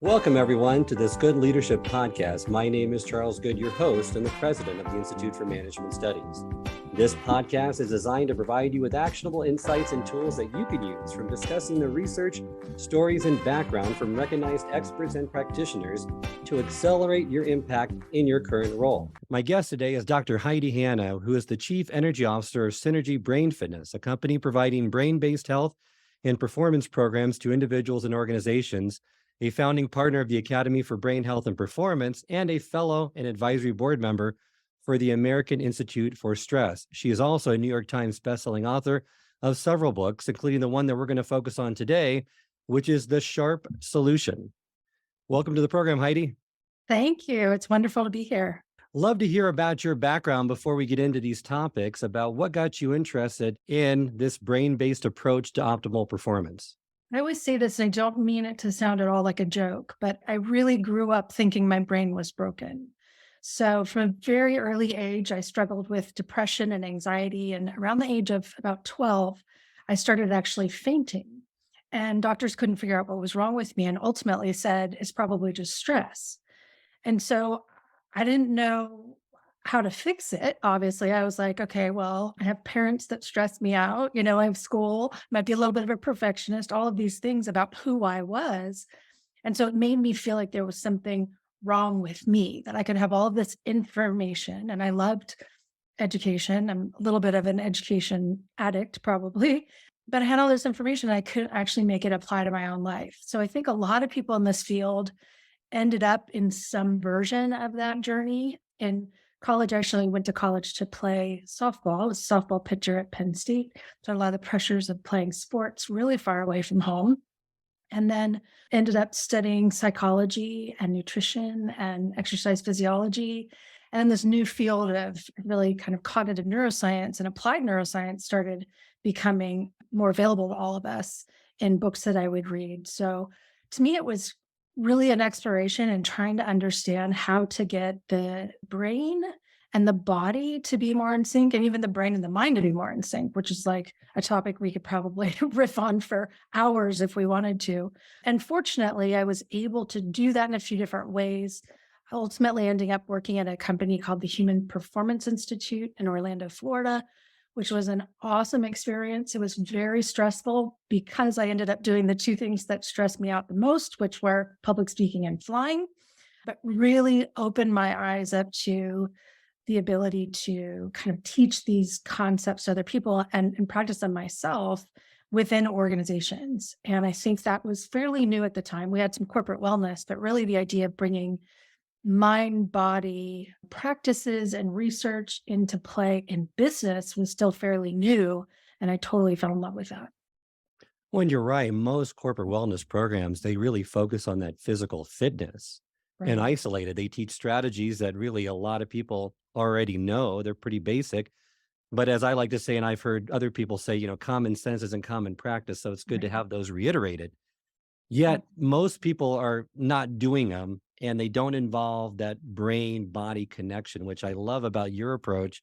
Welcome, everyone, to this Good Leadership Podcast. My name is Charles Good, your host and the president of the Institute for Management Studies. This podcast is designed to provide you with actionable insights and tools that you can use from discussing the research, stories, and background from recognized experts and practitioners to accelerate your impact in your current role. My guest today is Dr. Heidi Hanna, who is the Chief Energy Officer of Synergy Brain Fitness, a company providing brain-based health and performance programs to individuals and organizations, a founding partner of the Academy for Brain Health and Performance, and a fellow and advisory board member for the American Institute for Stress. She is also a New York Times bestselling author of several books, including the one that we're going to focus on today, which is The Sharp Solution. Welcome to the program, Heidi. Thank you. It's wonderful to be here. Love to hear about your background before we get into these topics about what got you interested in this brain-based approach to optimal performance. I always say this, and I don't mean it to sound at all like a joke, but I really grew up thinking my brain was broken. So from a very early age, I struggled with depression and anxiety. And around the age of about 12, I started actually fainting. And doctors couldn't figure out what was wrong with me and ultimately said it's probably just stress. And so I didn't know how to fix it. Obviously, I was like, okay, well, I have parents that stress me out. I have school, might be a little bit of a perfectionist, all of these things about who I was. And so it made me feel like there was something wrong with me, that I could have all of this information. And I loved education. I'm a little bit of an education addict, probably. But I had all this information. I couldn't actually make it apply to my own life. So I think a lot of people in this field ended up in some version of that journey. In college, I actually went to college to play softball. I was a softball pitcher at Penn State. So a lot of the pressures of playing sports really far away from home. And then ended up studying psychology and nutrition and exercise physiology. And then this new field of really kind of cognitive neuroscience and applied neuroscience started becoming more available to all of us in books that I would read. So to me, it was really an exploration and trying to understand how to get the brain and the body to be more in sync, and even the brain and the mind to be more in sync, which is like a topic we could probably riff on for hours if we wanted to. And fortunately, I was able to do that in a few different ways, ultimately ending up working at a company called the Human Performance Institute in Orlando, Florida, which was an awesome experience. It was very stressful because I ended up doing the two things that stressed me out the most, which were public speaking and flying, but really opened my eyes up to the ability to kind of teach these concepts to other people and practice them myself within organizations. And I think that was fairly new at the time. We had some corporate wellness, but really the idea of bringing mind-body practices and research into play in business was still fairly new. And I totally fell in love with that. When you're right, most corporate wellness programs, they really focus on that physical fitness and Right. isolated. They teach strategies that really a lot of people already know. They're pretty basic. But as I like to say, and I've heard other people say, common sense isn't common practice. So it's good to Right. have those reiterated. Yet most people are not doing them and they don't involve that brain body connection, which I love about your approach,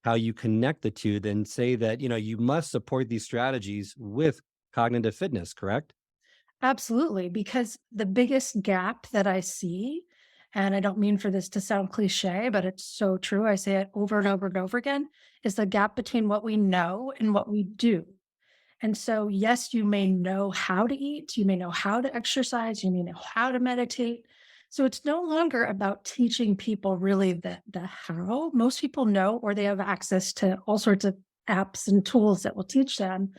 how you connect the two, then say that, you must support these strategies with cognitive fitness, correct? Absolutely. Because the biggest gap that I see, and I don't mean for this to sound cliche, but it's so true. I say it over and over and over again, is the gap between what we know and what we do. And so, yes, you may know how to eat, you may know how to exercise, you may know how to meditate. So it's no longer about teaching people really the how. Most people know, or they have access to all sorts of apps and tools that will teach them.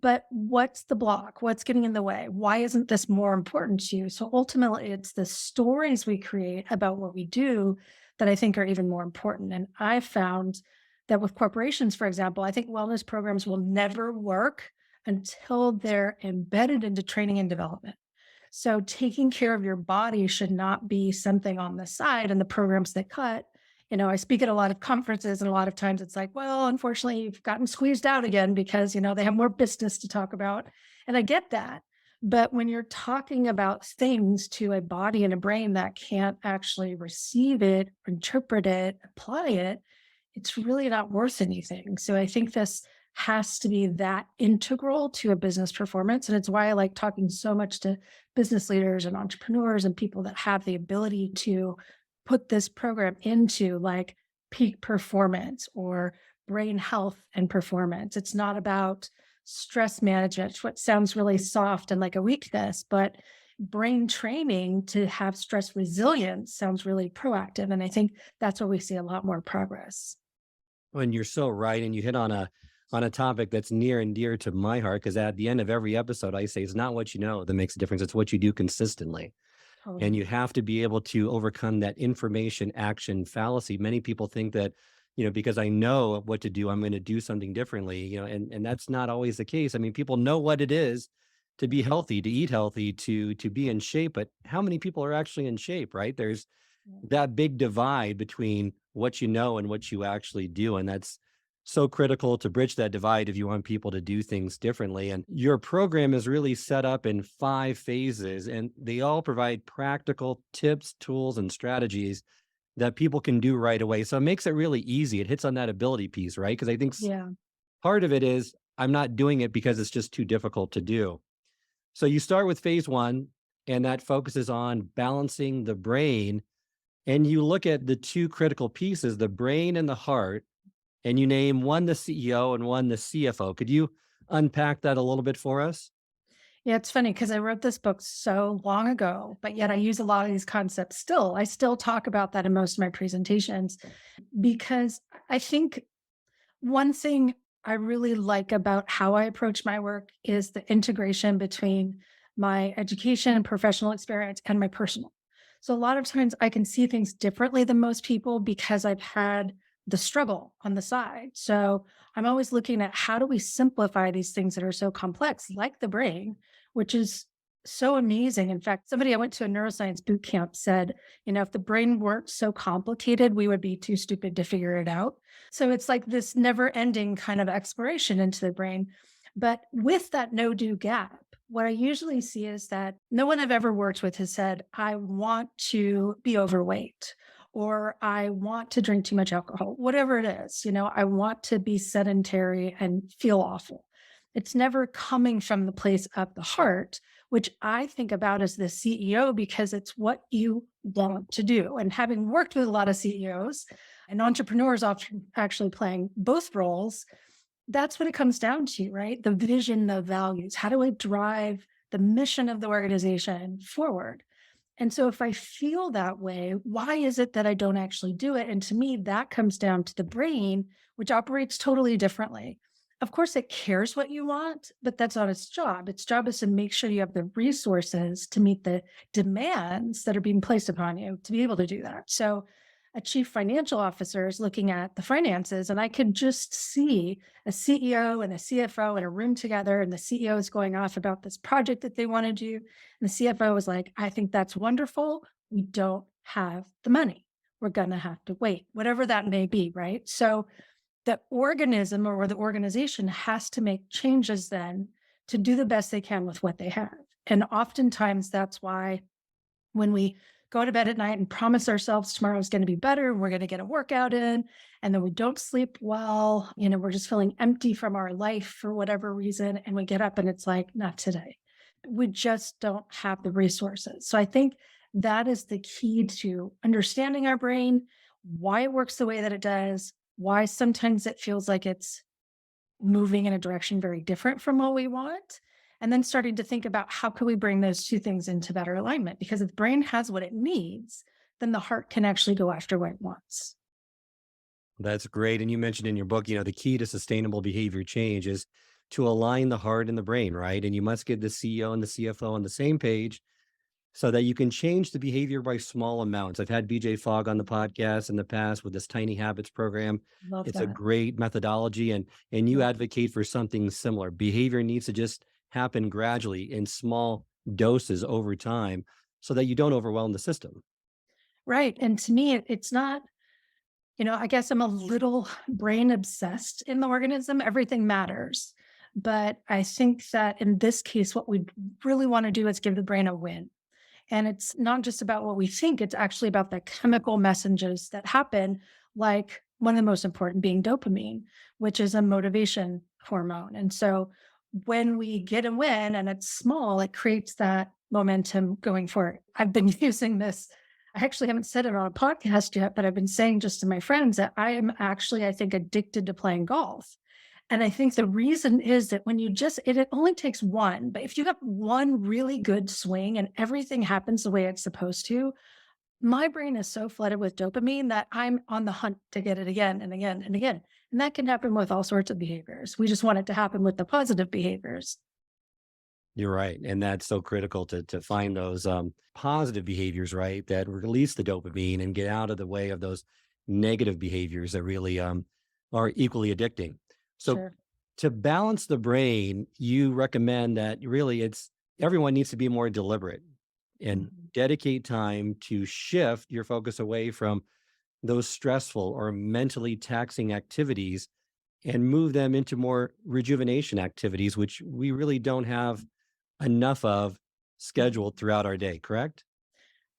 But what's the block? What's getting in the way? Why isn't this more important to you? So ultimately, it's the stories we create about what we do that I think are even more important. And I found that with corporations, for example, I think wellness programs will never work until they're embedded into training and development. So taking care of your body should not be something on the side and the programs that cut. I speak at a lot of conferences and a lot of times it's like, well, unfortunately, you've gotten squeezed out again because, they have more business to talk about. And I get that. But when you're talking about things to a body and a brain that can't actually receive it, interpret it, apply it, it's really not worth anything. So I think this has to be that integral to a business performance. And it's why I like talking so much to business leaders and entrepreneurs and people that have the ability to put this program into like peak performance or brain health and performance. It's not about stress management, what sounds really soft and like a weakness, but brain training to have stress resilience sounds really proactive. And I think that's where we see a lot more progress. And you're so right. And you hit on a topic that's near and dear to my heart, because at the end of every episode, I say it's not what you know that makes a difference. It's what you do consistently. And Totally. you have to be able to overcome that information action fallacy. Many people think that, because I know what to do, I'm going to do something differently, and that's not always the case. I mean, people know what it is to be healthy, to eat healthy, to be in shape, but how many people are actually in shape, right? There's Yeah. that big divide between what you know and what you actually do. And that's so critical to bridge that divide if you want people to do things differently. And your program is really set up in 5 phases, and they all provide practical tips, tools, and strategies that people can do right away. So it makes it really easy. It hits on that ability piece, right? Because I think Yeah. part of it is I'm not doing it because it's just too difficult to do. So you start with phase 1, and that focuses on balancing the brain, and you look at the two critical pieces, the brain and the heart, and you name one the CEO and one the CFO. Could you unpack that a little bit for us? Yeah, it's funny because I wrote this book so long ago, but yet I use a lot of these concepts still. I still talk about that in most of my presentations because I think one thing I really like about how I approach my work is the integration between my education and professional experience and my personal. So a lot of times I can see things differently than most people because I've had the struggle on the side. So I'm always looking at how do we simplify these things that are so complex, like the brain, which is so amazing. In fact, somebody I went to a neuroscience boot camp said, if the brain weren't so complicated, we would be too stupid to figure it out. So it's like this never ending kind of exploration into the brain. But with that no do gap, what I usually see is that no one I've ever worked with has said, I want to be overweight or I want to drink too much alcohol, whatever it is, I want to be sedentary and feel awful. It's never coming from the place of the heart, which I think about as the CEO because it's what you want to do. And having worked with a lot of CEOs, and entrepreneurs often actually playing both roles, that's what it comes down to, right? The vision, the values. How do I drive the mission of the organization forward? And so if I feel that way, why is it that I don't actually do it? And to me, that comes down to the brain, which operates totally differently. Of course, it cares what you want, but that's not its job. Its job is to make sure you have the resources to meet the demands that are being placed upon you to be able to do that. So a chief financial officer is looking at the finances, and I could just see a CEO and a CFO in a room together, and the CEO is going off about this project that they want to do. And the CFO is like, I think that's wonderful. We don't have the money. We're going to have to wait, whatever that may be, right? So the organism or the organization has to make changes then to do the best they can with what they have. And oftentimes that's why when we go to bed at night and promise ourselves tomorrow is going to be better and we're going to get a workout in, and then we don't sleep well, we're just feeling empty from our life for whatever reason. And we get up and it's like, not today. We just don't have the resources. So I think that is the key to understanding our brain, why it works the way that it does, why sometimes it feels like it's moving in a direction very different from what we want, and then starting to think about how can we bring those two things into better alignment, because if the brain has what it needs, then the heart can actually go after what it wants. That's great. And you mentioned in your book, the key to sustainable behavior change is to align the heart and the brain, right? And you must get the CEO and the CFO on the same page so that you can change the behavior by small amounts. I've had BJ Fogg on the podcast in the past with this Tiny Habits program. Love It's a that. great methodology, and you Yeah. advocate for something similar. Behavior needs to just happen gradually in small doses over time so that you don't overwhelm the system. Right. And to me, it's not, I guess I'm a little brain obsessed in the organism. Everything matters. But I think that in this case, what we really want to do is give the brain a win. And it's not just about what we think, it's actually about the chemical messages that happen, like one of the most important being dopamine, which is a motivation hormone. And so when we get a win and it's small, it creates that momentum going forward. I've been using this. I actually haven't said it on a podcast yet, but I've been saying just to my friends that I am actually, I think, addicted to playing golf. And I think the reason is that when you it only takes one, but if you have one really good swing and everything happens the way it's supposed to, my brain is so flooded with dopamine that I'm on the hunt to get it again and again and again. And that can happen with all sorts of behaviors. We just want it to happen with the positive behaviors. You're right. And that's so critical to find those positive behaviors, right? That release the dopamine and get out of the way of those negative behaviors that really are equally addicting. So Sure. to balance the brain, you recommend that really everyone needs to be more deliberate and Mhm. dedicate time to shift your focus away from those stressful or mentally taxing activities and move them into more rejuvenation activities, which we really don't have enough of scheduled throughout our day, correct?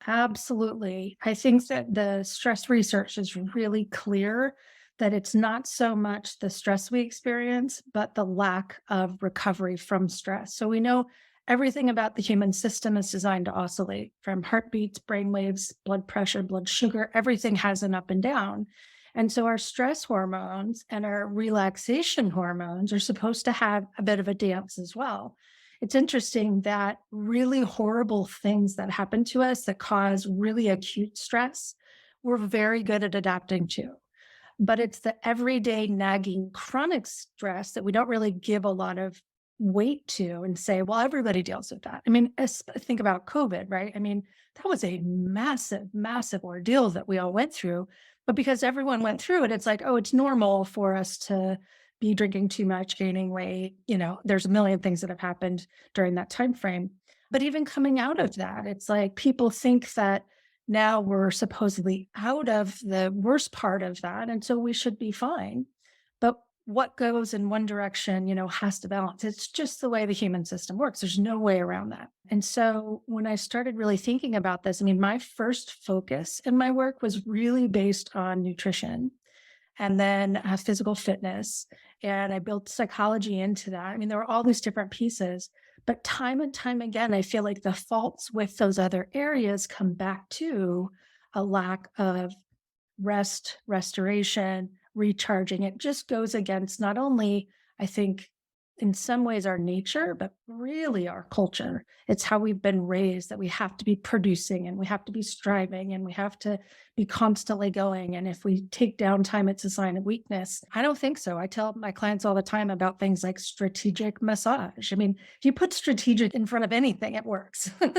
Absolutely. I think that the stress research is really clear that it's not so much the stress we experience, but the lack of recovery from stress. So we know everything about the human system is designed to oscillate from heartbeats, brain waves, blood pressure, blood sugar, everything has an up and down. And so our stress hormones and our relaxation hormones are supposed to have a bit of a dance as well. It's interesting that really horrible things that happen to us that cause really acute stress, we're very good at adapting to. But it's the everyday nagging chronic stress that we don't really give a lot of weight to and say, well, everybody deals with that. I mean, think about COVID, right? I mean, that was a massive, massive ordeal that we all went through. But because everyone went through it, it's like, oh, it's normal for us to be drinking too much, gaining weight. There's a million things that have happened during that time frame. But even coming out of that, it's like people think that now we're supposedly out of the worst part of that. And so we should be fine. But what goes in one direction, has to balance. It's just the way the human system works. There's no way around that. And so when I started really thinking about this, I mean, my first focus in my work was really based on nutrition and then physical fitness. And I built psychology into that. I mean, there were all these different pieces, but time and time again, I feel like the faults with those other areas come back to a lack of rest, restoration, recharging. It just goes against not only, I think, in some ways our nature, but really our culture. It's how we've been raised that we have to be producing and we have to be striving and we have to be constantly going. And if we take downtime, it's a sign of weakness. I don't think so. I tell my clients all the time about things like strategic massage. I mean, if you put strategic in front of anything, it works. I'm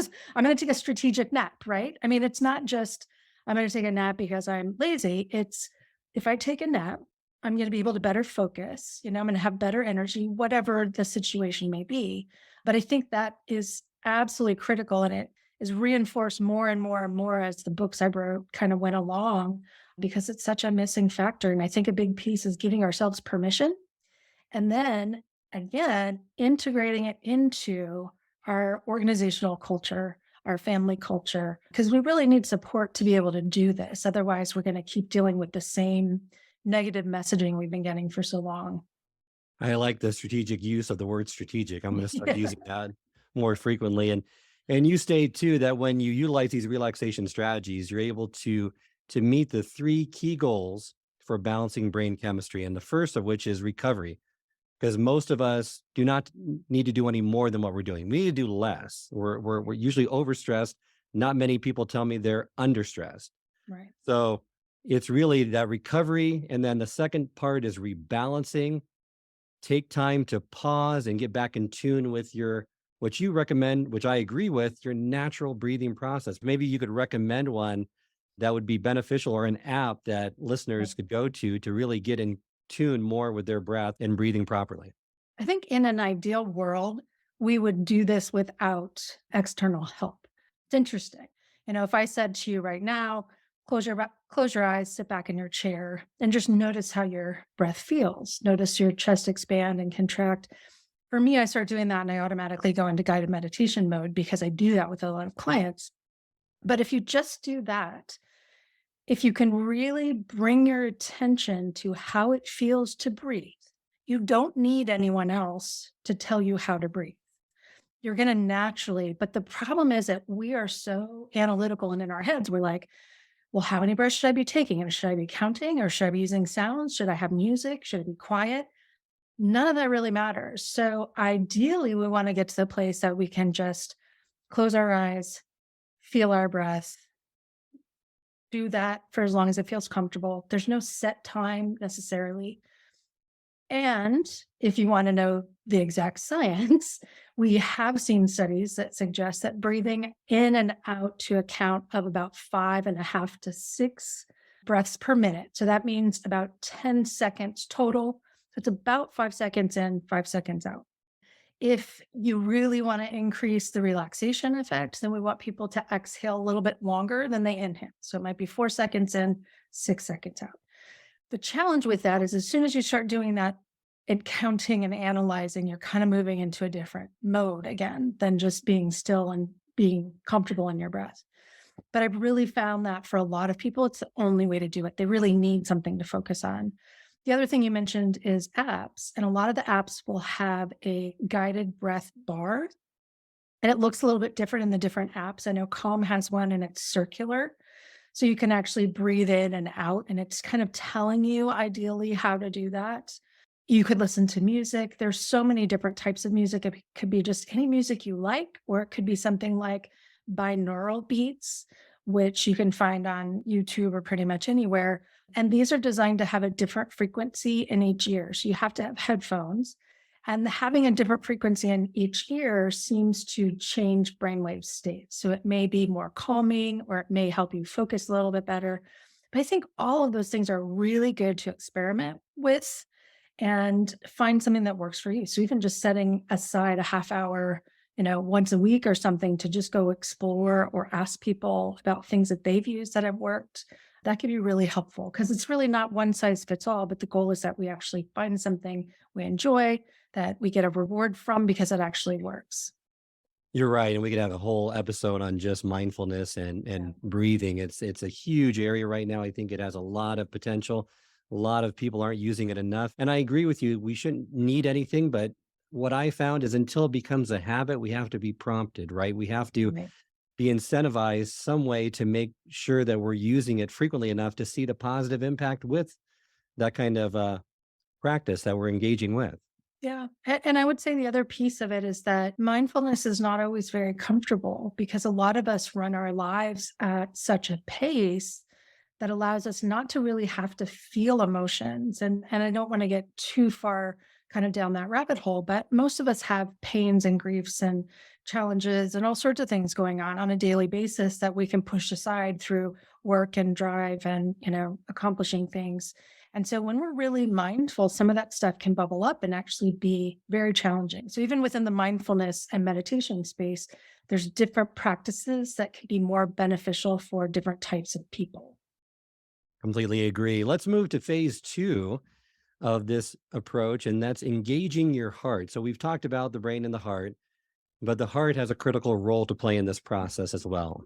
going to take a strategic nap, right? I mean, it's not just I'm going to take a nap because I'm lazy. It's if I take a nap, I'm going to be able to better focus. I'm going to have better energy, whatever the situation may be. But I think that is absolutely critical. And it is reinforced more and more and more as the books I wrote kind of went along because it's such a missing factor. And I think a big piece is giving ourselves permission and then again, integrating it into our organizational culture, our family culture, because we really need support to be able to do this. Otherwise, we're going to keep dealing with the same negative messaging we've been getting for so long. I like the strategic use of the word strategic. I'm going to start Yeah. using that more frequently. And you state too that when you utilize these relaxation strategies, you're able to meet the three key goals for balancing brain chemistry. And the first of which is recovery, because most of us do not need to do any more than what we're doing. We need to do less. We're usually overstressed. Not many people tell me they're understressed. Right. So it's really that recovery. And then the second part is rebalancing. Take time to pause and get back in tune with what you recommend, which I agree with, your natural breathing process. Maybe you could recommend one that would be beneficial or an app that listeners could go to really get in tune more with their breath and breathing properly. I think in an ideal world, we would do this without external help. It's interesting. If I said to you right now, close your eyes, sit back in your chair, and just notice how your breath feels. Notice your chest expand and contract. For me, I start doing that and I automatically go into guided meditation mode because I do that with a lot of clients. But if you just do that, if you can really bring your attention to how it feels to breathe, You don't need anyone else to tell you how to breathe. You're going to naturally, but the problem is that we are so analytical and in our heads, we're like, well, how many breaths should I be taking? And should I be counting or should I be using sounds? Should I have music? Should it be quiet? None of that really matters. So ideally, we want to get to the place that we can just close our eyes, feel our breath, do that for as long as it feels comfortable. There's no set time necessarily. And if you want to know the exact science, we have seen studies that suggest that breathing in and out to a count of about 5.5 to 6 breaths per minute. So that means about 10 seconds total. So it's about 5 seconds in, 5 seconds out. If you really want to increase the relaxation effect, then we want people to exhale a little bit longer than they inhale. So it might be 4 seconds in, 6 seconds out. The challenge with that is as soon as you start doing that and counting and analyzing, you're kind of moving into a different mode again than just being still and being comfortable in your breath. But I've really found that for a lot of people, it's the only way to do it. They really need something to focus on. The other thing you mentioned is apps, and a lot of the apps will have a guided breath bar, and it looks a little bit different in the different apps. I know Calm has one and it's circular. So you can actually breathe in and out, and it's kind of telling you ideally how to do that. You could listen to music. There's so many different types of music. It could be just any music you like, or it could be something like binaural beats, which you can find on YouTube or pretty much anywhere. And these are designed to have a different frequency in each ear. So you have to have headphones. And having a different frequency in each ear seems to change brainwave states. So it may be more calming or it may help you focus a little bit better. But I think all of those things are really good to experiment with and find something that works for you. So even just setting aside a half hour, once a week or something to just go explore or ask people about things that they've used that have worked, that can be really helpful because it's really not one size fits all, but the goal is that we actually find something we enjoy, that we get a reward from because it actually works. You're right, and we could have a whole episode on just mindfulness and Yeah. breathing. It's a huge area right now. I think it has a lot of potential. A lot of people aren't using it enough. And I agree with you. We shouldn't need anything, but what I found is until it becomes a habit, we have to be prompted, right? We have to Right. be incentivized some way to make sure that we're using it frequently enough to see the positive impact with that kind of practice that we're engaging with. Yeah. And I would say the other piece of it is that mindfulness is not always very comfortable because a lot of us run our lives at such a pace that allows us not to really have to feel emotions. And I don't want to get too far kind of down that rabbit hole, but most of us have pains and griefs and challenges and all sorts of things going on a daily basis that we can push aside through work and drive and, accomplishing things. And so when we're really mindful, some of that stuff can bubble up and actually be very challenging. So even within the mindfulness and meditation space, there's different practices that can be more beneficial for different types of people. Completely agree. Let's move to phase two of this approach, and that's engaging your heart. So we've talked about the brain and the heart, but the heart has a critical role to play in this process as well.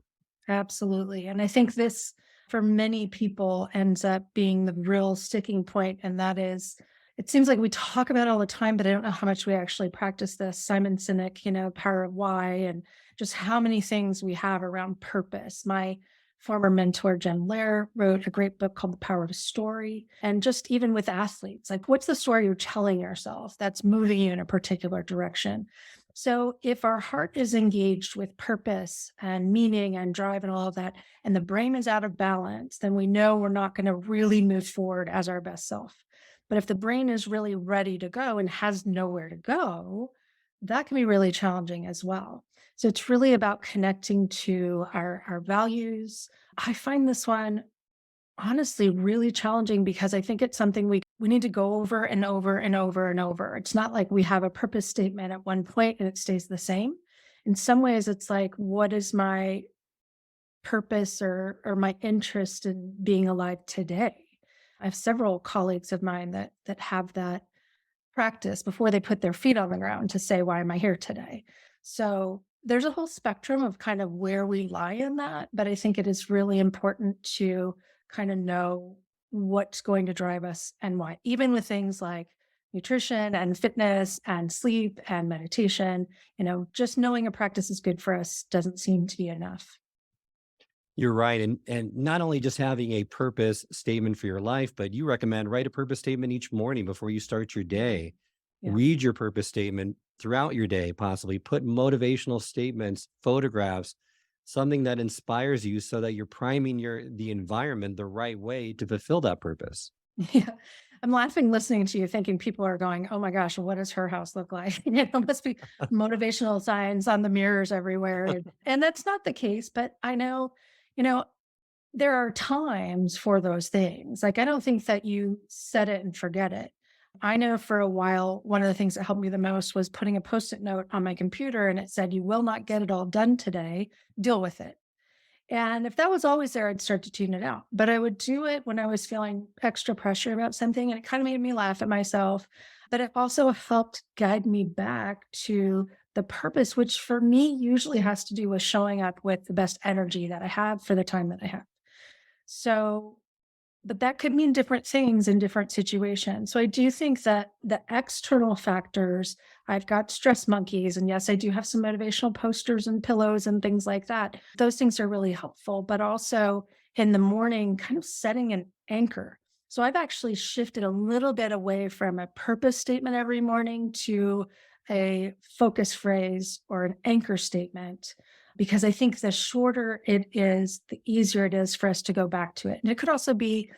Absolutely. And I think this, for many people, ends up being the real sticking point. And that is, it seems like we talk about it all the time, but I don't know how much we actually practice this. Simon Sinek, Power of Why, and just how many things we have around purpose. My former mentor, Jen Lair, wrote a great book called The Power of Story. And just even with athletes, like what's the story you're telling yourself that's moving you in a particular direction? So if our heart is engaged with purpose and meaning and drive and all of that, and the brain is out of balance, then we know we're not going to really move forward as our best self. But if the brain is really ready to go and has nowhere to go, that can be really challenging as well. So it's really about connecting to our values. I find this one honestly really challenging because I think it's something we need to go over and over and over and over. It's not like we have a purpose statement at one point and it stays the same. In some ways, it's like, what is my purpose or my interest in being alive today? I have several colleagues of mine that have that practice before they put their feet on the ground to say, why am I here today? So there's a whole spectrum of kind of where we lie in that. But I think it is really important to kind of know what's going to drive us and why, even with things like, nutrition and fitness and sleep and meditation. Just knowing a practice is good for us doesn't seem to be enough. You're right. And not only just having a purpose statement for your life, but you recommend write a purpose statement each morning before you start your Yeah. day. Yeah. Read your purpose statement throughout your day, possibly put motivational statements, photographs, something that inspires you so that you're priming the environment the right way to fulfill that purpose. Yeah. I'm laughing listening to you thinking people are going, oh my gosh, what does her house look like? Must be motivational signs on the mirrors everywhere. And that's not the case, but I know, you know, there are times for those things. Like, I don't think that you set it and forget it. I know for a while, one of the things that helped me the most was putting a post-it note on my computer and it said, you will not get it all done today. Deal with it. And if that was always there, I'd start to tune it out. But I would do it when I was feeling extra pressure about something. And it kind of made me laugh at myself. But it also helped guide me back to the purpose, which for me usually has to do with showing up with the best energy that I have for the time that I have. So, but that could mean different things in different situations. So I do think that the external factors, I've got stress monkeys, and yes, I do have some motivational posters and pillows and things like that. Those things are really helpful, but also in the morning, kind of setting an anchor. So I've actually shifted a little bit away from a purpose statement every morning to a focus phrase or an anchor statement, because I think the shorter it is, the easier it is for us to go back to it. And it could also be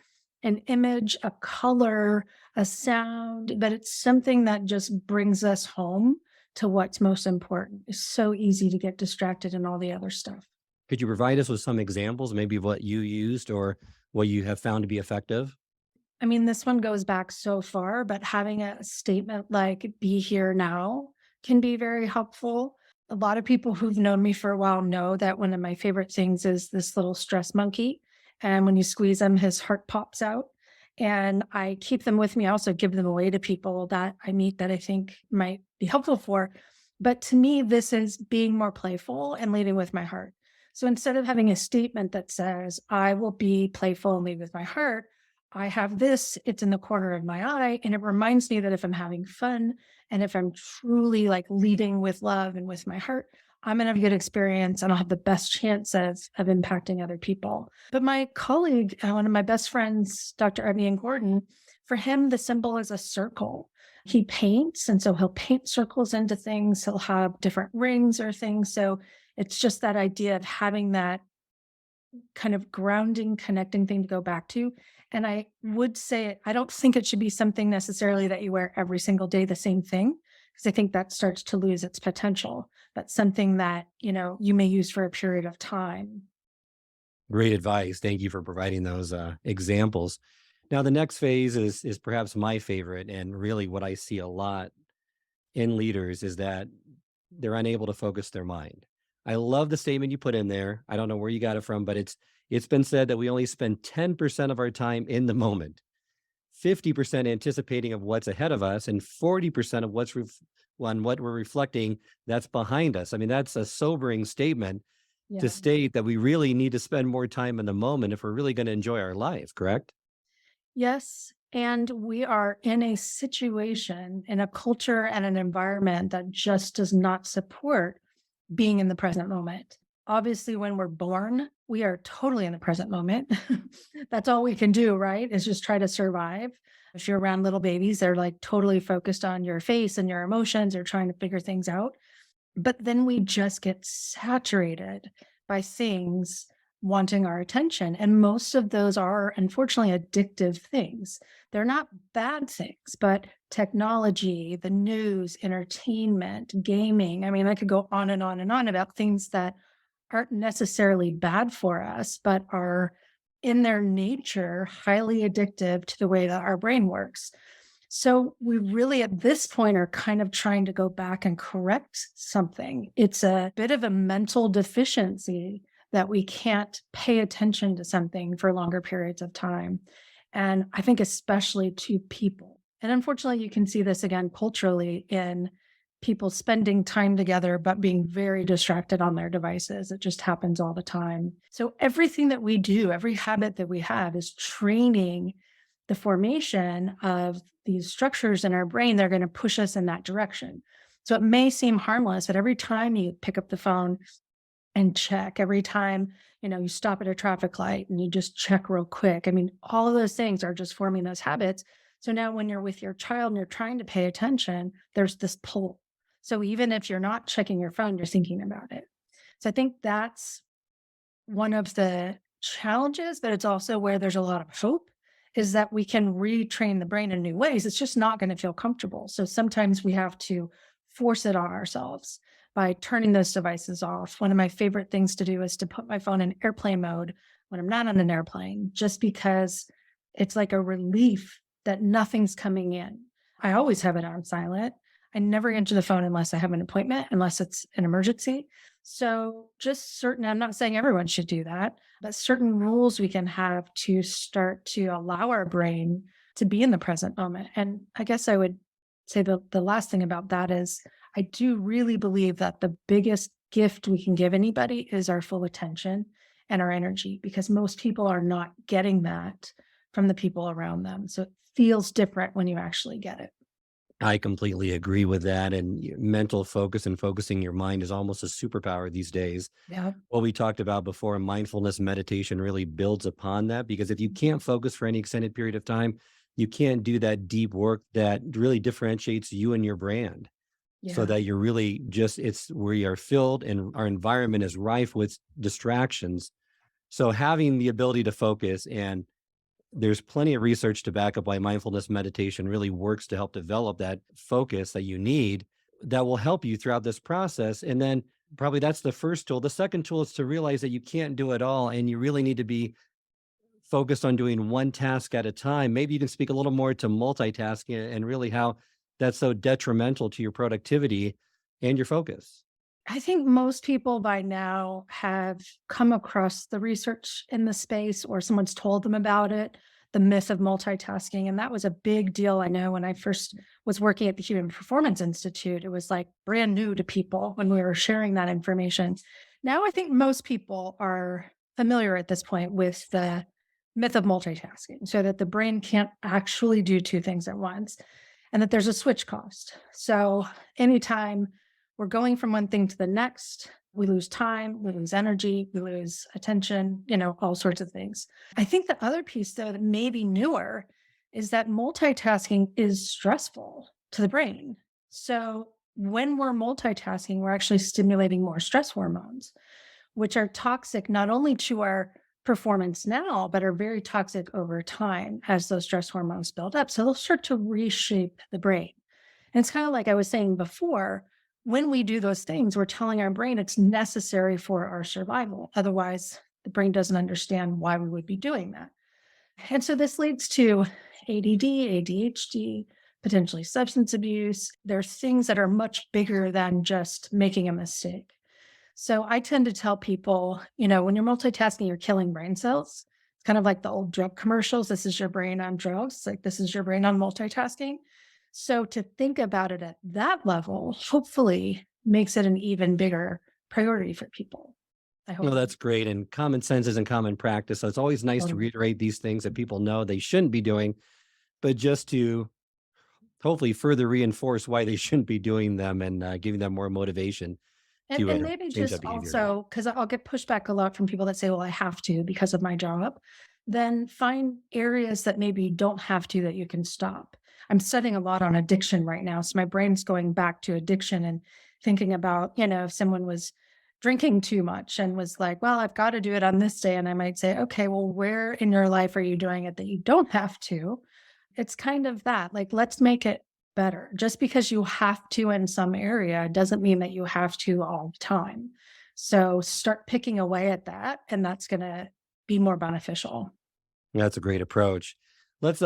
an image, a color, a sound, but it's something that just brings us home to what's most important. It's so easy to get distracted in all the other stuff. Could you provide us with some examples, maybe of what you used or what you have found to be effective? I mean, this one goes back so far, but having a statement like be here now can be very helpful. A lot of people who've known me for a while know that one of my favorite things is this little stress monkey. And when you squeeze him, his heart pops out. And I keep them with me. I also give them away to people that I meet that I think might be helpful for. But to me, this is being more playful and leading with my heart. So instead of having a statement that says, I will be playful and lead with my heart, I have this, it's in the corner of my eye, and it reminds me that if I'm having fun and if I'm truly like leading with love and with my heart, I'm gonna have a good experience and I'll have the best chance of impacting other people. But my colleague, one of my best friends, Dr. Evian Gordon, for him, the symbol is a circle. He paints, and so he'll paint circles into things. He'll have different rings or things. So it's just that idea of having that kind of grounding, connecting thing to go back to. And I would say, I don't think it should be something necessarily that you wear every single day, the same thing, because I think that starts to lose its potential, but something that, you may use for a period of time. Great advice. Thank you for providing those examples. Now, the next phase is perhaps my favorite, and really what I see a lot in leaders is that they're unable to focus their mind. I love the statement you put in there. I don't know where you got it from, but it's been said that we only spend 10% of our time in the moment, 50% anticipating of what's ahead of us, and 40% of on what we're reflecting that's behind us. I mean, that's a sobering statement to Yeah. state that we really need to spend more time in the moment if we're really going to enjoy our life, correct? Yes. And we are in a situation, in a culture and an environment that just does not support being in the present moment. Obviously, when we're born, we are totally in the present moment. That's all we can do, right? Is just try to survive. If you're around little babies, they're like totally focused on your face and your emotions or trying to figure things out. But then we just get saturated by things wanting our attention. And most of those are unfortunately addictive things. They're not bad things, but technology, the news, entertainment, gaming. I mean, I could go on and on and on about things that aren't necessarily bad for us, but are in their nature highly addictive to the way that our brain works. So we really, at this point, are kind of trying to go back and correct something. It's a bit of a mental deficiency that we can't pay attention to something for longer periods of time. And I think, especially to people. And unfortunately, you can see this again culturally in people spending time together, but being very distracted on their devices. It just happens all the time. So everything that we do, every habit that we have is training the formation of these structures in our brain, they're going to push us in that direction. So it may seem harmless, but every time you pick up the phone and check, every time, you stop at a traffic light and you just check real quick. I mean, all of those things are just forming those habits. So now when you're with your child and you're trying to pay attention, there's this pull. So even if you're not checking your phone, you're thinking about it. So I think that's one of the challenges, but it's also where there's a lot of hope is that we can retrain the brain in new ways. It's just not going to feel comfortable. So sometimes we have to force it on ourselves by turning those devices off. One of my favorite things to do is to put my phone in airplane mode when I'm not on an airplane, just because it's like a relief that nothing's coming in. I always have it on silent. I never answer the phone unless I have an appointment, unless it's an emergency. So just certain, I'm not saying everyone should do that, but certain rules we can have to start to allow our brain to be in the present moment. And I guess I would say the last thing about that is I do really believe that the biggest gift we can give anybody is our full attention and our energy, because most people are not getting that from the people around them. So it feels different when you actually get it. I completely agree with that. And mental focus and focusing your mind is almost a superpower these days. Yeah. What we talked about before, mindfulness meditation really builds upon that, because if you can't focus for any extended period of time, you can't do that deep work that really differentiates you and your brand. So Yeah. that you're really just, it's we are filled and our environment is rife with distractions. So having the ability to focus, and there's plenty of research to back up why mindfulness meditation really works to help develop that focus that you need, that will help you throughout this process. And then probably that's the first tool. The second tool is to realize that you can't do it all and you really need to be focused on doing one task at a time. Maybe you can speak a little more to multitasking and really how that's so detrimental to your productivity and your focus. I think most people by now have come across the research in the space or someone's told them about it, the myth of multitasking. And that was a big deal. I know when I first was working at the Human Performance Institute, it was like brand new to people when we were sharing that information. Now I think most people are familiar at this point with the myth of multitasking, so that the brain can't actually do two things at once and that there's a switch cost. So anytime we're going from one thing to the next, we lose time, we lose energy, we lose attention, all sorts of things. I think the other piece, though, that may be newer is that multitasking is stressful to the brain. So when we're multitasking, we're actually stimulating more stress hormones, which are toxic not only to our performance now, but are very toxic over time as those stress hormones build up. So they'll start to reshape the brain. And it's kind of like I was saying before, when we do those things, we're telling our brain it's necessary for our survival. Otherwise, the brain doesn't understand why we would be doing that. And so this leads to ADD, ADHD, potentially substance abuse. There's things that are much bigger than just making a mistake. So I tend to tell people, when you're multitasking, you're killing brain cells. It's kind of like the old drug commercials. This is your brain on drugs. Like this is your brain on multitasking. So to think about it at that level, hopefully makes it an even bigger priority for people. I No, hope. that's great. And common sense isn't common practice. So it's always nice to Totally. reiterate these things that people know they shouldn't be doing, but just to hopefully further reinforce why they shouldn't be doing them, and giving them more motivation to And maybe change just that behavior. also, because I'll get pushback a lot from people that say, well, I have to because of my job, then find areas that maybe you don't have to that you can stop. I'm studying a lot on addiction right now. So my brain's going back to addiction and thinking about, if someone was drinking too much and was like, well, I've got to do it on this day. And I might say, okay, well, where in your life are you doing it that you don't have to? It's kind of that, like, let's make it better. Just because you have to in some area doesn't mean that you have to all the time. So start picking away at that, and that's going to be more beneficial. That's a great approach. Let's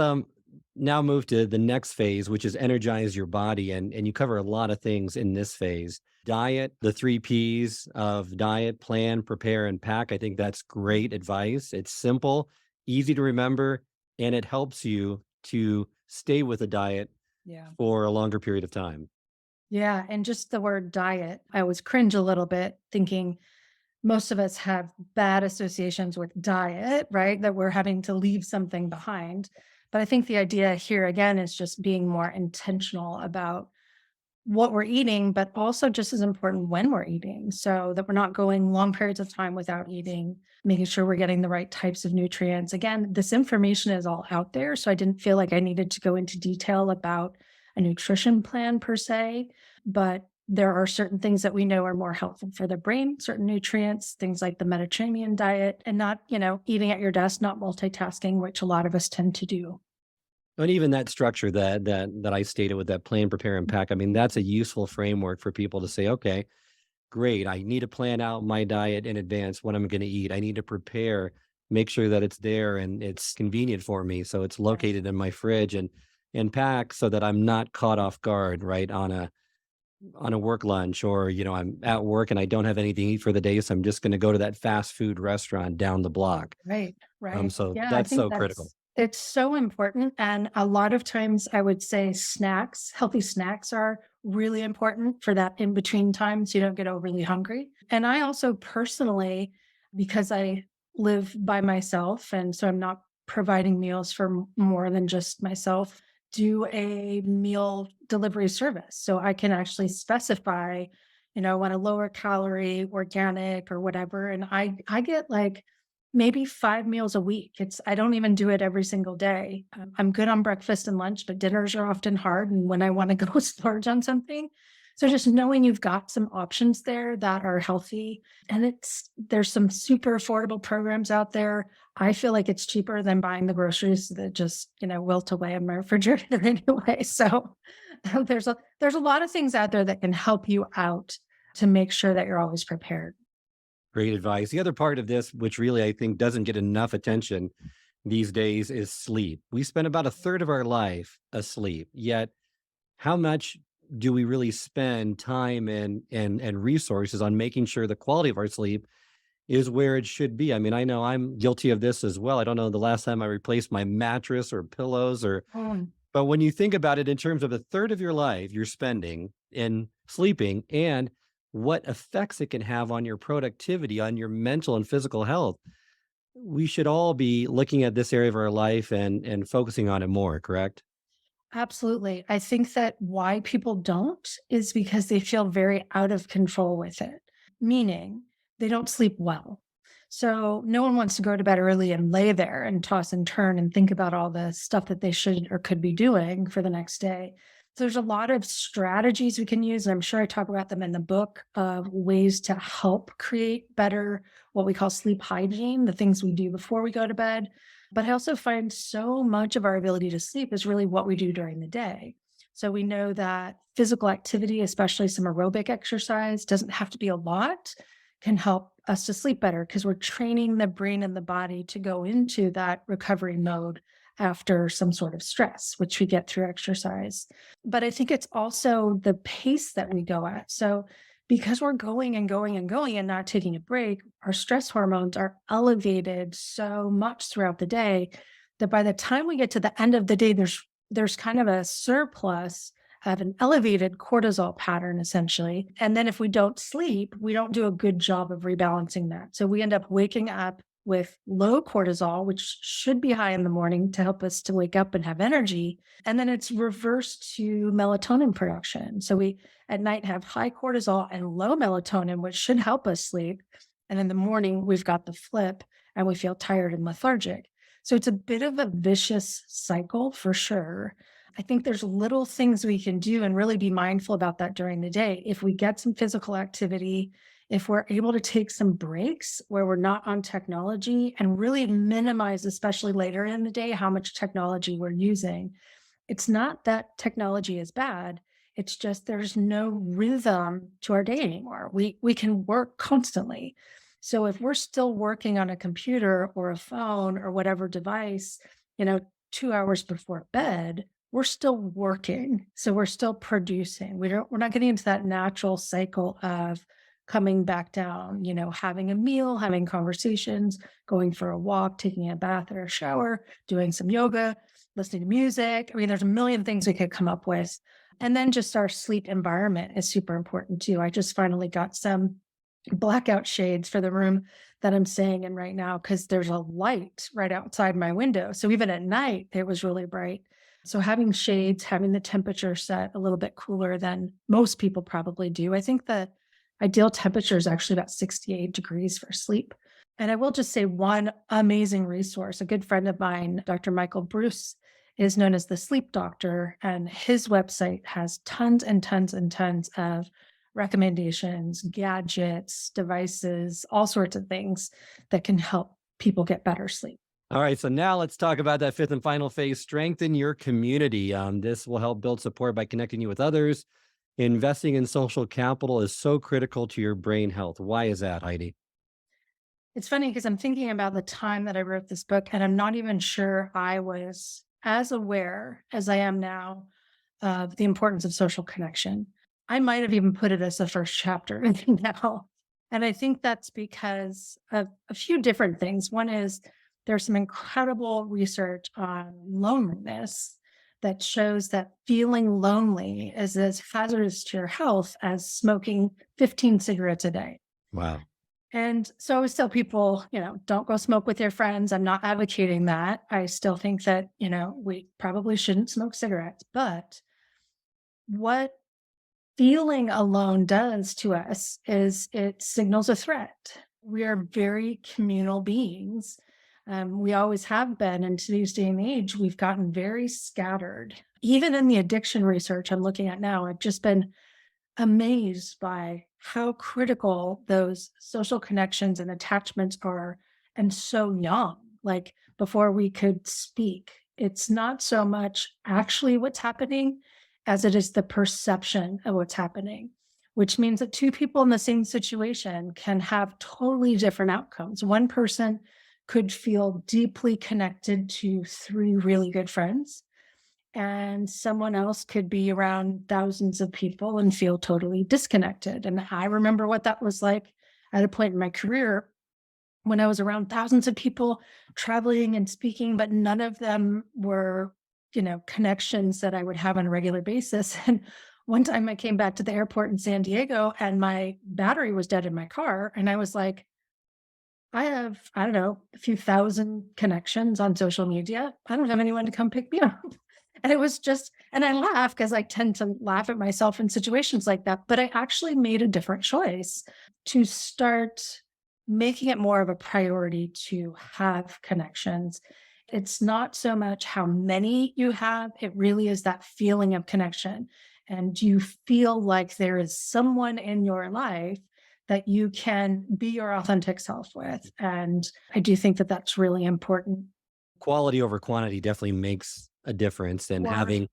now move to the next phase, which is energize your body. And you cover a lot of things in this phase. Diet, the three P's of diet: plan, prepare, and pack. I think that's great advice. It's simple, easy to remember, and it helps you to stay with a diet Yeah. for a longer period of time. Yeah. And just the word diet, I always cringe a little bit thinking most of us have bad associations with diet, right? That we're having to leave something behind. But I think the idea here again is just being more intentional about what we're eating, but also just as important when we're eating so that we're not going long periods of time without eating, making sure we're getting the right types of nutrients. Again, this information is all out there. So I didn't feel like I needed to go into detail about a nutrition plan per se, but there are certain things that we know are more helpful for the brain, certain nutrients, things like the Mediterranean diet, and not, eating at your desk, not multitasking, which a lot of us tend to do. And even that structure that I stated with that plan, prepare, and pack, I mean, that's a useful framework for people to say, okay, great. I need to plan out my diet in advance, what I'm going to eat. I need to prepare, make sure that it's there and it's convenient for me. So it's Yes. located in my fridge and pack so that I'm not caught off guard, right? On a work lunch, or, I'm at work and I don't have anything to eat for the day. So I'm just going to go to that fast food restaurant down the block. Right, right. So Yeah, I that's think so critical. it's so important. And a lot of times I would say healthy snacks are really important for that in between time so you don't get overly hungry. And I also personally, because I live by myself and so I'm not providing meals for more than just myself, do a meal delivery service. So I can actually specify, I want a lower calorie, organic or whatever. And I get like maybe 5 meals a week. I don't even do it every single day. I'm good on breakfast and lunch, but dinners are often hard and when I wanna go splurge on something. So just knowing you've got some options there that are healthy, and there's some super affordable programs out there. I feel like it's cheaper than buying the groceries that just, wilt away in my refrigerator anyway. So, there's a lot of things out there that can help you out to make sure that you're always prepared. Great advice. The other part of this, which really I think doesn't get enough attention these days, is sleep. We spend about a third of our life asleep. Yet, how much do we really spend time and resources on making sure the quality of our sleep is where it should be? I mean, I know I'm guilty of this as well. I don't know the last time I replaced my mattress or pillows, but when you think about it in terms of a third of your life you're spending in sleeping and what effects it can have on your productivity, on your mental and physical health, we should all be looking at this area of our life and focusing on it more, correct? Absolutely. I think that why people don't is because they feel very out of control with it, meaning they don't sleep well. So no one wants to go to bed early and lay there and toss and turn and think about all the stuff that they should or could be doing for the next day. So there's a lot of strategies we can use. And I'm sure I talk about them in the book of ways to help create better, what we call sleep hygiene, the things we do before we go to bed. But I also find so much of our ability to sleep is really what we do during the day. So we know that physical activity, especially some aerobic exercise, doesn't have to be a lot, can help us to sleep better because we're training the brain and the body to go into that recovery mode after some sort of stress, which we get through exercise. But I think it's also the pace that we go at. So because we're going and going and going and not taking a break, our stress hormones are elevated so much throughout the day that by the time we get to the end of the day, there's kind of a surplus of an elevated cortisol pattern essentially. And then if we don't sleep, we don't do a good job of rebalancing that. So we end up waking up with low cortisol, which should be high in the morning to help us to wake up and have energy. And then it's reversed to melatonin production. So we at night have high cortisol and low melatonin, which should help us sleep. And in the morning, we've got the flip and we feel tired and lethargic. So it's a bit of a vicious cycle for sure. I think there's little things we can do and really be mindful about that during the day. If we get some physical activity, if we're able to take some breaks where we're not on technology and really minimize, especially later in the day, how much technology we're using. It's not that technology is bad. It's just there's no rhythm to our day anymore. We can work constantly. So if we're still working on a computer or a phone or whatever device, you know, 2 hours before bed, we're still working. So we're still producing. We're not getting into that natural cycle of coming back down, having a meal, having conversations, going for a walk, taking a bath or a shower, doing some yoga, listening to music. I mean, there's a million things we could come up with. And then just our sleep environment is super important too. I just finally got some blackout shades for the room that I'm staying in right now because there's a light right outside my window. So even at night, it was really bright. So having shades, having the temperature set a little bit cooler than most people probably do. I think the ideal temperature is actually about 68 degrees for sleep. And I will just say one amazing resource. A good friend of mine, Dr. Michael Bruce, is known as the sleep doctor, and his website has tons and tons and tons of recommendations, gadgets, devices, all sorts of things that can help people get better sleep. All right, so now let's talk about that fifth and final phase, strengthen your community. This will help build support by connecting you with others. Investing in social capital is so critical to your brain health. Why is that, Heidi? It's funny because I'm thinking about the time that I wrote this book, and I'm not even sure I was as aware as I am now of the importance of social connection. I might have even put it as the first chapter now. And I think that's because of a few different things. One is there's some incredible research on loneliness that shows that feeling lonely is as hazardous to your health as smoking 15 cigarettes a day. Wow. And so I always tell people, don't go smoke with your friends. I'm not advocating that. I still think that, we probably shouldn't smoke cigarettes. But what feeling alone does to us is it signals a threat. We are very communal beings. We always have been. In today's day and age, we've gotten very scattered. Even in the addiction research I'm looking at now, I've just been amazed by how critical those social connections and attachments are, and so young, like before we could speak. It's not so much actually what's happening as it is the perception of what's happening, which means that two people in the same situation can have totally different outcomes. One person could feel deeply connected to three really good friends, and someone else could be around thousands of people and feel totally disconnected. And I remember what that was like at a point in my career when I was around thousands of people traveling and speaking, but none of them were, connections that I would have on a regular basis. And one time I came back to the airport in San Diego and my battery was dead in my car. And I was like, I have, I don't know, a few thousand connections on social media. I don't have anyone to come pick me up. And it was just, and I laugh because I tend to laugh at myself in situations like that. But I actually made a different choice to start making it more of a priority to have connections. It's not so much how many you have, it really is that feeling of connection. And you feel like there is someone in your life that you can be your authentic self with. And I do think that that's really important. Quality over quantity definitely makes a difference. And For having,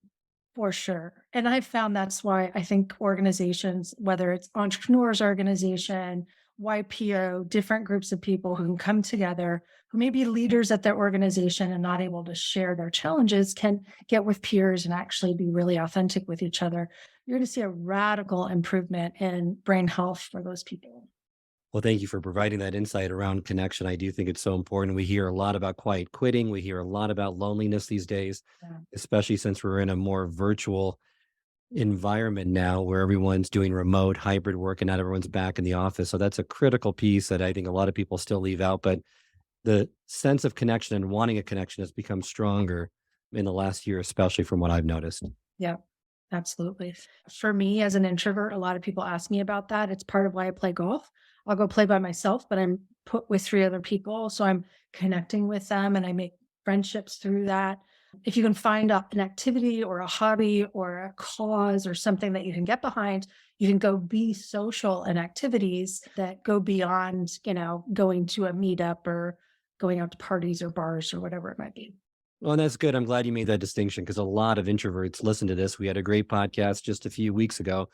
For sure. And I found that's why I think organizations, whether it's entrepreneurs organization, YPO, different groups of people who can come together, who may be leaders at their organization and not able to share their challenges, can get with peers and actually be really authentic with each other. You're going to see a radical improvement in brain health for those people. well, thank you for providing that insight around connection. I do think it's so important. We hear a lot about quiet quitting. We hear a lot about loneliness these days, Yeah. especially since we're in a more virtual environment now where everyone's doing remote hybrid work and not everyone's back in the office. So that's a critical piece that I think a lot of people still leave out. But the sense of connection and wanting a connection has become stronger in the last year, especially from what I've noticed. Yeah. Absolutely. For me, as an introvert, a lot of people ask me about that. It's part of why I play golf. I'll go play by myself, but I'm put with three other people. So I'm connecting with them and I make friendships through that. If you can find an activity or a hobby or a cause or something that you can get behind, you can go be social in activities that go beyond, going to a meetup or going out to parties or bars or whatever it might be. Well, and that's good. I'm glad you made that distinction because a lot of introverts listen to this. We had a great podcast just a few weeks ago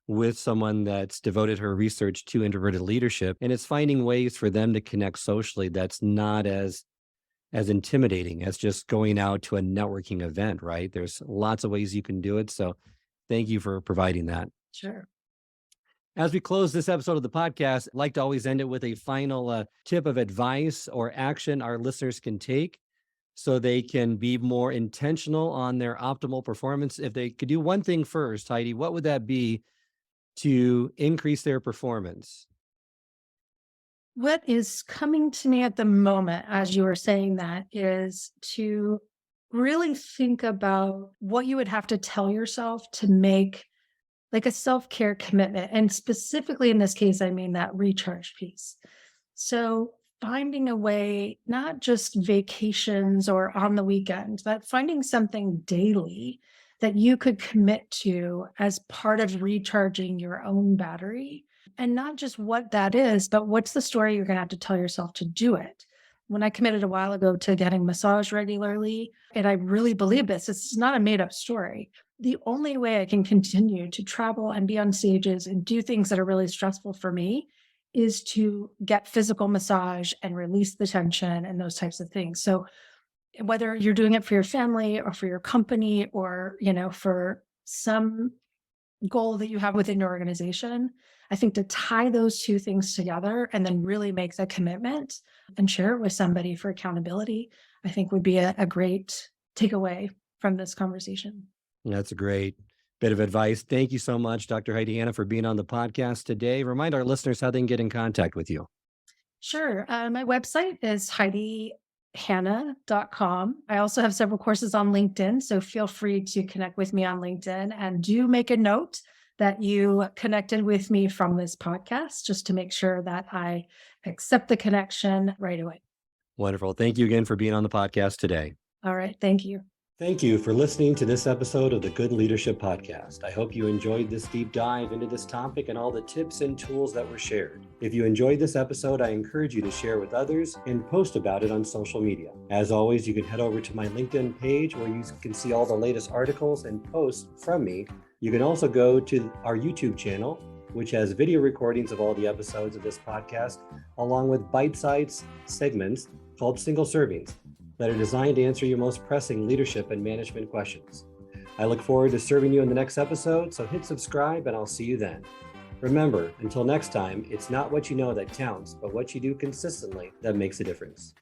with someone that's devoted her research to introverted leadership, and it's finding ways for them to connect socially that's not as intimidating as just going out to a networking event, right? There's lots of ways you can do it. So thank you for providing that. Sure. As we close this episode of the podcast, I'd like to always end it with a final tip of advice or action our listeners can take so they can be more intentional on their optimal performance. If they could do one thing first, Heidi, what would that be to increase their performance? What is coming to me at the moment as you were saying that is to really think about what you would have to tell yourself to make like a self-care commitment. And specifically in this case, I mean that recharge piece. So finding a way, not just vacations or on the weekend, but finding something daily that you could commit to as part of recharging your own battery. And not just what that is, but what's the story you're going to have to tell yourself to do it. When I committed a while ago to getting massage regularly, and I really believe this, it's not a made up story. The only way I can continue to travel and be on stages and do things that are really stressful for me is to get physical massage and release the tension and those types of things. So whether you're doing it for your family or for your company or, for some goal that you have within your organization, I think to tie those two things together and then really make the commitment and share it with somebody for accountability, I think would be a great takeaway from this conversation. That's a great bit of advice. Thank you so much, Dr. Heidi Hanna, for being on the podcast today. Remind our listeners how they can get in contact with you. Sure. My website is HeidiHanna.com. I also have several courses on LinkedIn, so feel free to connect with me on LinkedIn and do make a note that you connected with me from this podcast, just to make sure that I accept the connection right away. Wonderful. Thank you again for being on the podcast today. All right. Thank you. Thank you for listening to this episode of the Good Leadership Podcast. I hope you enjoyed this deep dive into this topic and all the tips and tools that were shared. If you enjoyed this episode, I encourage you to share with others and post about it on social media. As always, you can head over to my LinkedIn page where you can see all the latest articles and posts from me. You can also go to our YouTube channel, which has video recordings of all the episodes of this podcast, along with bite-sized segments called single servings that are designed to answer your most pressing leadership and management questions. I look forward to serving you in the next episode, so hit subscribe and I'll see you then. Remember, until next time, it's not what you know that counts, but what you do consistently that makes a difference.